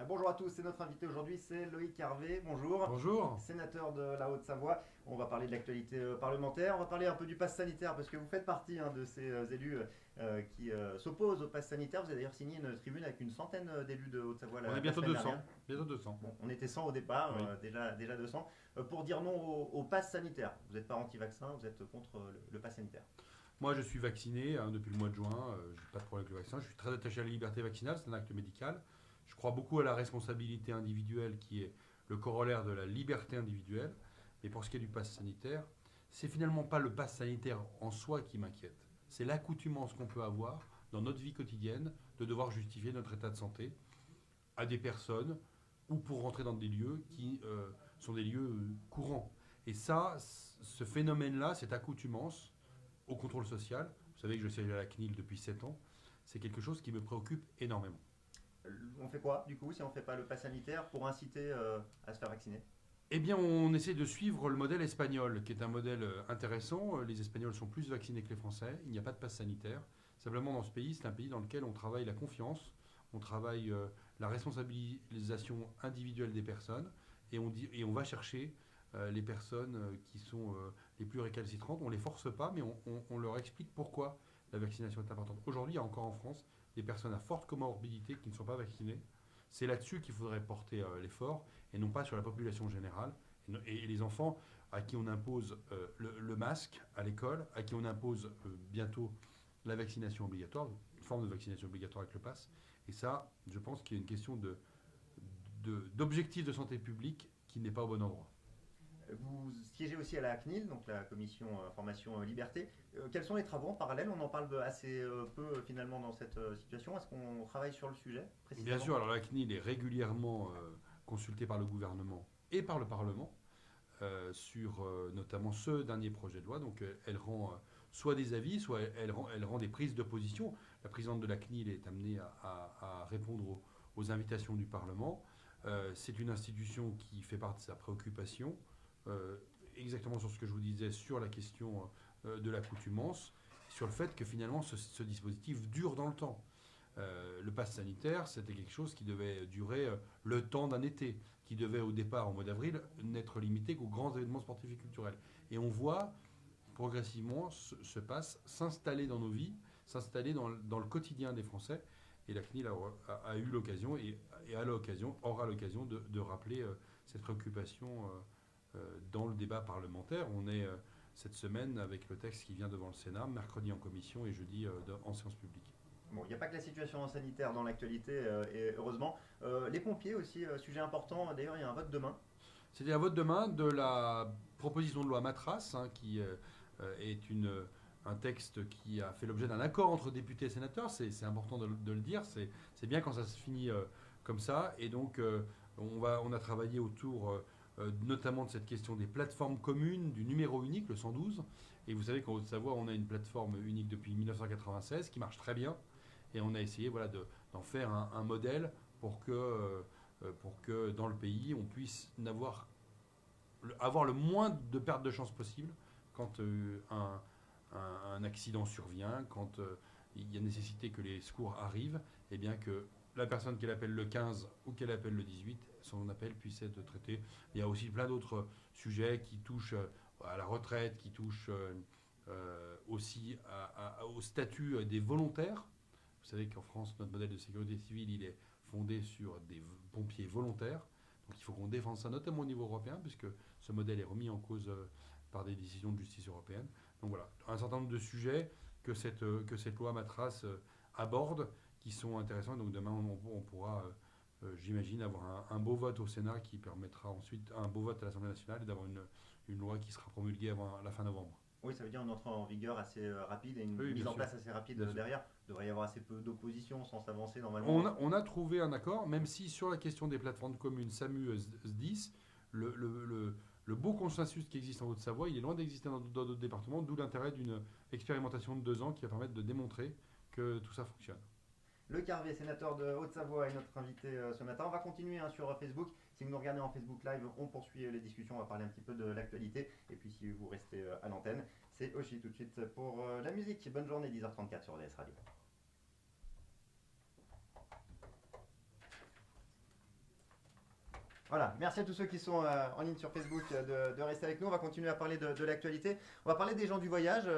Bonjour à tous, c'est notre invité aujourd'hui, c'est Loïc Hervé. Bonjour. Bonjour. Sénateur de la Haute-Savoie. On va parler de l'actualité parlementaire, on va parler un peu du pass sanitaire parce que vous faites partie de ces élus qui s'opposent au pass sanitaire. Vous avez d'ailleurs signé une tribune avec une centaine d'élus de Haute-Savoie On est la bientôt semaine 200. dernière. Bientôt 200. Bon, on était 100 au départ, Oui. déjà 200, pour dire non au pass sanitaire. Vous n'êtes pas anti-vaccin, vous êtes contre le pass sanitaire. Moi, je suis vacciné depuis le mois de juin. Je n'ai pas de problème avec le vaccin. Je suis très attaché à la liberté vaccinale. C'est un acte médical. Je crois beaucoup à la responsabilité individuelle qui est le corollaire de la liberté individuelle. Mais pour ce qui est du pass sanitaire, c'est finalement pas le pass sanitaire en soi qui m'inquiète. C'est l'accoutumance qu'on peut avoir dans notre vie quotidienne de devoir justifier notre état de santé à des personnes ou pour rentrer dans des lieux qui sont des lieux courants. Et ça, ce phénomène-là, cette accoutumance au contrôle social, vous savez que je siège à la CNIL depuis 7 ans, c'est quelque chose qui me préoccupe énormément. On fait quoi du coup si on ne fait pas le pass sanitaire pour inciter à se faire vacciner? Eh bien, on essaie de suivre le modèle espagnol, qui est un modèle intéressant. Les Espagnols sont plus vaccinés que les Français. Il n'y a pas de passe sanitaire. Simplement, dans ce pays, c'est un pays dans lequel on travaille la confiance, on travaille la responsabilisation individuelle des personnes, et on va chercher les personnes qui sont les plus récalcitrantes. On ne les force pas, mais on leur explique pourquoi la vaccination est importante. Aujourd'hui, il y a encore en France des personnes à forte comorbidité qui ne sont pas vaccinées. C'est là-dessus qu'il faudrait porter l'effort et non pas sur la population générale. Et les enfants à qui on impose le masque à l'école, à qui on impose bientôt la vaccination obligatoire, une forme de vaccination obligatoire avec le pass. Et ça, je pense qu'il y a une question d'objectif de santé publique qui n'est pas au bon endroit. Vous siégez aussi à la CNIL, donc la commission Information Liberté. Quels sont les travaux en parallèle? On en parle assez peu finalement dans cette situation. Est-ce qu'on travaille sur le sujet précisément? Bien sûr, alors la CNIL est régulièrement consultée par le gouvernement et par le Parlement sur notamment ce dernier projet de loi. Donc elle rend soit des avis, soit elle rend des prises de position. La présidente de la CNIL est amenée à répondre aux invitations du Parlement. C'est une institution qui fait part de sa préoccupation, exactement sur ce que je vous disais, sur la question de l'accoutumance, sur le fait que finalement ce dispositif dure dans le temps. Le pass sanitaire, c'était quelque chose qui devait durer le temps d'un été, qui devait au départ, au mois d'avril, n'être limité qu'aux grands événements sportifs et culturels. Et on voit progressivement ce pass s'installer dans nos vies, s'installer dans le quotidien des Français. Et la CNIL a eu l'occasion et aura l'occasion de rappeler cette préoccupation dans le débat parlementaire. On est cette semaine avec le texte qui vient devant le Sénat, mercredi en commission et jeudi en séance publique. Bon, il n'y a pas que la situation sanitaire dans l'actualité, et heureusement. Les pompiers aussi, sujet important. D'ailleurs, il y a un vote demain. C'était un vote demain de la proposition de loi Matras, qui est un texte qui a fait l'objet d'un accord entre députés et sénateurs. C'est important de le dire. C'est bien quand ça se finit comme ça. Et donc, on a travaillé autour notamment de cette question des plateformes communes, du numéro unique, le 112. Et vous savez qu'en Haute-Savoie, on a une plateforme unique depuis 1996 qui marche très bien. Et on a essayé d'en faire un modèle pour que dans le pays, on puisse avoir le moins de pertes de chance possible quand un accident survient, quand il y a nécessité que les secours arrivent, et bien que la personne qu'elle appelle le 15 ou qu'elle appelle le 18, son appel puisse être traité. Il y a aussi plein d'autres sujets qui touchent à la retraite, qui touchent aussi au statut des volontaires. Vous savez qu'en France, notre modèle de sécurité civile, il est fondé sur des pompiers volontaires. Donc il faut qu'on défende ça, notamment au niveau européen, puisque ce modèle est remis en cause par des décisions de justice européenne. Donc voilà, un certain nombre de sujets que cette loi Matras aborde, qui sont intéressants. Donc demain, on pourra, j'imagine, avoir un beau vote au Sénat qui permettra ensuite un beau vote à l'Assemblée nationale et d'avoir une loi qui sera promulguée avant la fin novembre. Oui, ça veut dire une entrée en vigueur assez rapide et une Oui, mise bien en sûr. place assez rapide Bien sûr. derrière. Il devrait y avoir assez peu d'opposition sans s'avancer normalement. On a trouvé un accord, même si sur la question des plateformes communes SAMU SDIS, le beau consensus qui existe en Haute-Savoie, il est loin d'exister dans d'autres départements, d'où l'intérêt d'une expérimentation de 2 ans qui va permettre de démontrer que tout ça fonctionne. Loïc Hervé, sénateur de Haute-Savoie, est notre invité ce matin. On va continuer sur Facebook. Si vous nous regardez en Facebook Live, on poursuit les discussions. On va parler un petit peu de l'actualité. Et puis si vous restez à l'antenne, c'est Oshi tout de suite pour la musique. Bonne journée, 10h34 sur DS Radio. Voilà, merci à tous ceux qui sont en ligne sur Facebook de rester avec nous. On va continuer à parler de l'actualité. On va parler des gens du voyage.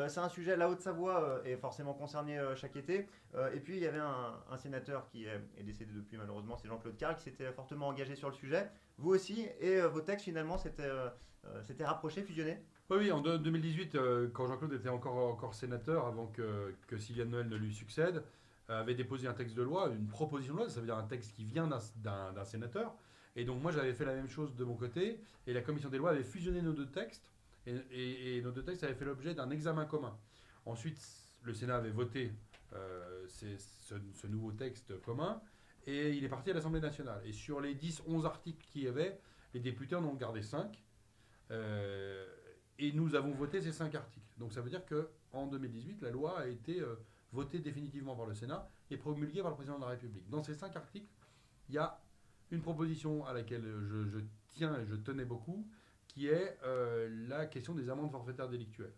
C'est un sujet, la Haute-Savoie est forcément concernée chaque été. Et puis il y avait un sénateur qui est décédé depuis malheureusement, c'est Jean-Claude Carle, qui s'était fortement engagé sur le sujet. Vous aussi, et vos textes finalement s'étaient rapprochés, fusionnés. Oui, oui, en 2018, quand Jean-Claude était encore sénateur, avant que Sylviane Noël ne lui succède, avait déposé un texte de loi, une proposition de loi, ça veut dire un texte qui vient d'un sénateur. Et donc moi j'avais fait la même chose de mon côté, et la commission des lois avait fusionné nos deux textes, et nos deux textes avaient fait l'objet d'un examen commun. Ensuite, le Sénat avait voté ce nouveau texte commun, et il est parti à l'Assemblée nationale. Et sur les 10-11 articles qu'il y avait, les députés en ont gardé 5. Et nous avons voté ces 5 articles. Donc ça veut dire qu'en 2018, la loi a été votée définitivement par le Sénat et promulguée par le président de la République. Dans ces 5 articles, il y a une proposition à laquelle je tiens et je tenais beaucoup, qui est la question des amendes forfaitaires délictuelles.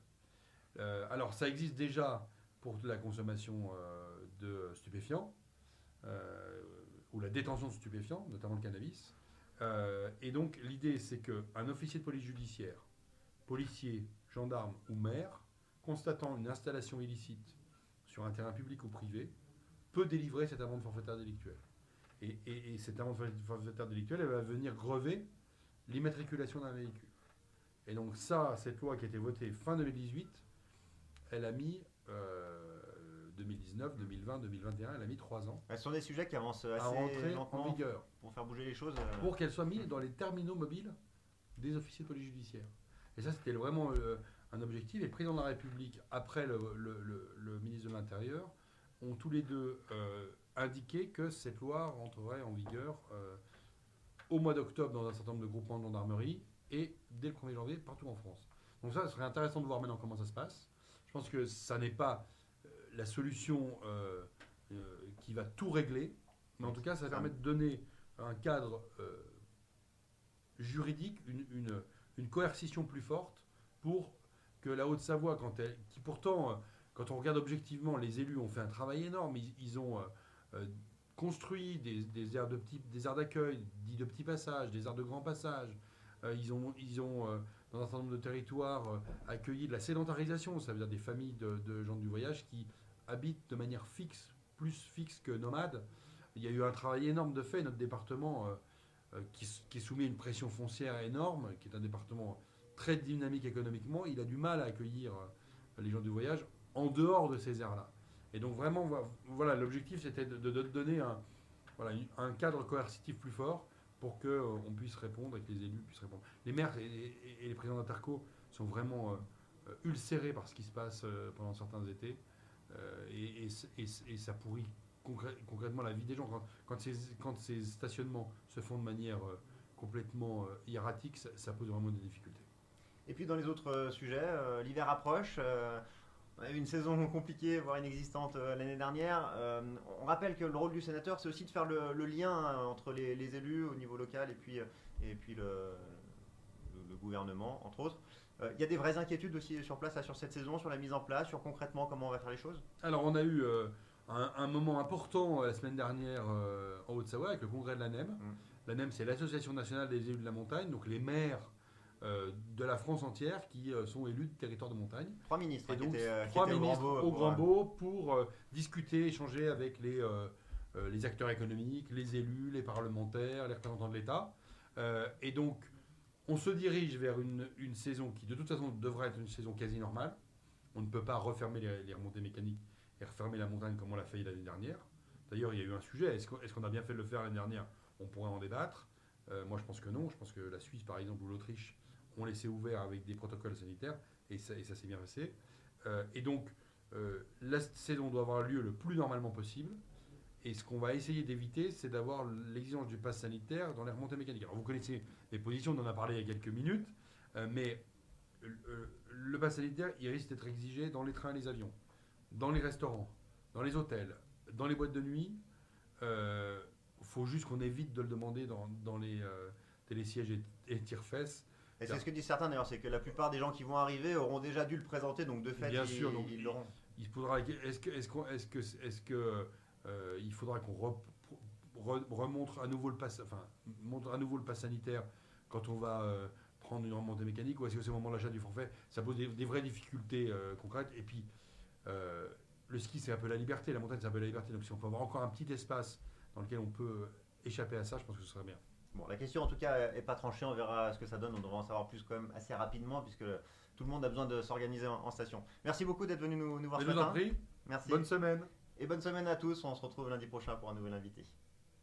Alors ça existe déjà pour la consommation de stupéfiants, ou la détention de stupéfiants, notamment le cannabis. Et donc l'idée c'est qu'un officier de police judiciaire, policier, gendarme ou maire, constatant une installation illicite sur un terrain public ou privé, peut délivrer cette amende forfaitaire délictuelle. Et cette amende forfaitaire délictuelle, elle va venir grever l'immatriculation d'un véhicule. Et donc ça, cette loi qui a été votée fin 2018, elle a mis 2019, 2020, 2021, elle a mis 3 ans. Ce sont des sujets qui avancent à assez rentrer lentement en vigueur. pour faire bouger les choses. Pour qu'elle soit mise dans les terminaux mobiles des officiers de police judiciaire. Et ça, c'était vraiment un objectif. Et le président de la République, après le ministre de l'Intérieur, ont tous les deux indiqué que cette loi rentrerait en vigueur au mois d'octobre dans un certain nombre de groupements de gendarmerie et dès le 1er janvier partout en France. Donc ça, ce serait intéressant de voir maintenant comment ça se passe. Je pense que ça n'est pas la solution qui va tout régler, mais en tout cas, ça permet de donner un cadre juridique, une coercition plus forte pour que la Haute-Savoie, qui pourtant, quand on regarde objectivement, les élus ont fait un travail énorme. Ils ont construit des aires d'accueil, dits de petits passages, des aires de grands passages. Ils ont dans un certain nombre de territoires, accueilli de la sédentarisation, ça veut dire des familles de gens du voyage qui habitent de manière fixe, plus fixe que nomade. Il y a eu un travail énorme de fait. Notre département, qui est soumis à une pression foncière énorme, qui est un département très dynamique économiquement, il a du mal à accueillir les gens du voyage en dehors de ces aires-là. Et donc vraiment, voilà, l'objectif c'était de donner un cadre coercitif plus fort pour qu'on puisse répondre et que les élus puissent répondre. Les maires et les présidents d'interco sont vraiment ulcérés par ce qui se passe pendant certains étés et ça pourrit concrètement la vie des gens. Quand ces stationnements se font de manière complètement hiératique, ça pose vraiment des difficultés. Et puis dans les autres sujets, l'hiver approche. On a eu une saison compliquée, voire inexistante l'année dernière. On rappelle que le rôle du sénateur, c'est aussi de faire le lien entre les élus au niveau local et puis le gouvernement, entre autres. Il y a des vraies inquiétudes aussi sur place, là, sur cette saison, sur la mise en place, sur concrètement comment on va faire les choses. Alors on a eu un moment important la semaine dernière en Haute-Savoie avec le congrès de l'ANEM. L'ANEM, c'est l'Association nationale des élus de la montagne, donc les maires de la France entière qui sont élus de territoire de montagne. 3 ministres, et donc, qui étaient trois ministres au Grand-Beau pour discuter, échanger avec les acteurs économiques, les élus, les parlementaires, les représentants de l'État. Et donc, on se dirige vers une saison qui, de toute façon, devrait être une saison quasi normale. On ne peut pas refermer les remontées mécaniques et refermer la montagne comme on l'a fait l'année dernière. D'ailleurs, il y a eu un sujet. Est-ce qu'on a bien fait de le faire l'année dernière? On pourrait en débattre. Moi, je pense que non. Je pense que la Suisse, par exemple, ou l'Autriche ont laissé ouvert avec des protocoles sanitaires et ça s'est bien passé. Et donc, la saison doit avoir lieu le plus normalement possible. Et ce qu'on va essayer d'éviter, c'est d'avoir l'exigence du pass sanitaire dans les remontées mécaniques. Alors, vous connaissez les positions, on en a parlé il y a quelques minutes, mais le pass sanitaire, il risque d'être exigé dans les trains et les avions, dans les restaurants, dans les hôtels, dans les boîtes de nuit. Faut juste qu'on évite de le demander dans les télésièges et tire-fesses. Et c'est ce que disent certains d'ailleurs, c'est que la plupart des gens qui vont arriver auront déjà dû le présenter, donc de fait, ils l'auront. Il faudra. Est-ce que il faudra qu'on remontre à nouveau le pass, enfin, montre à nouveau le pass sanitaire quand on va prendre une remontée mécanique, ou est-ce que c'est au moment de l'achat du forfait? Ça pose des vraies difficultés concrètes. Et puis, le ski, c'est un peu la liberté, la montagne, c'est un peu la liberté. Donc, si on peut avoir encore un petit espace dans lequel on peut échapper à ça, je pense que ce serait bien. Bon, la question en tout cas est pas tranchée, on verra ce que ça donne, on devrait en savoir plus quand même assez rapidement puisque tout le monde a besoin de s'organiser en station. Merci beaucoup d'être venu nous voir Je ce vous en matin. prie, Merci. bonne semaine. Et bonne semaine à tous, on se retrouve lundi prochain pour un nouvel invité.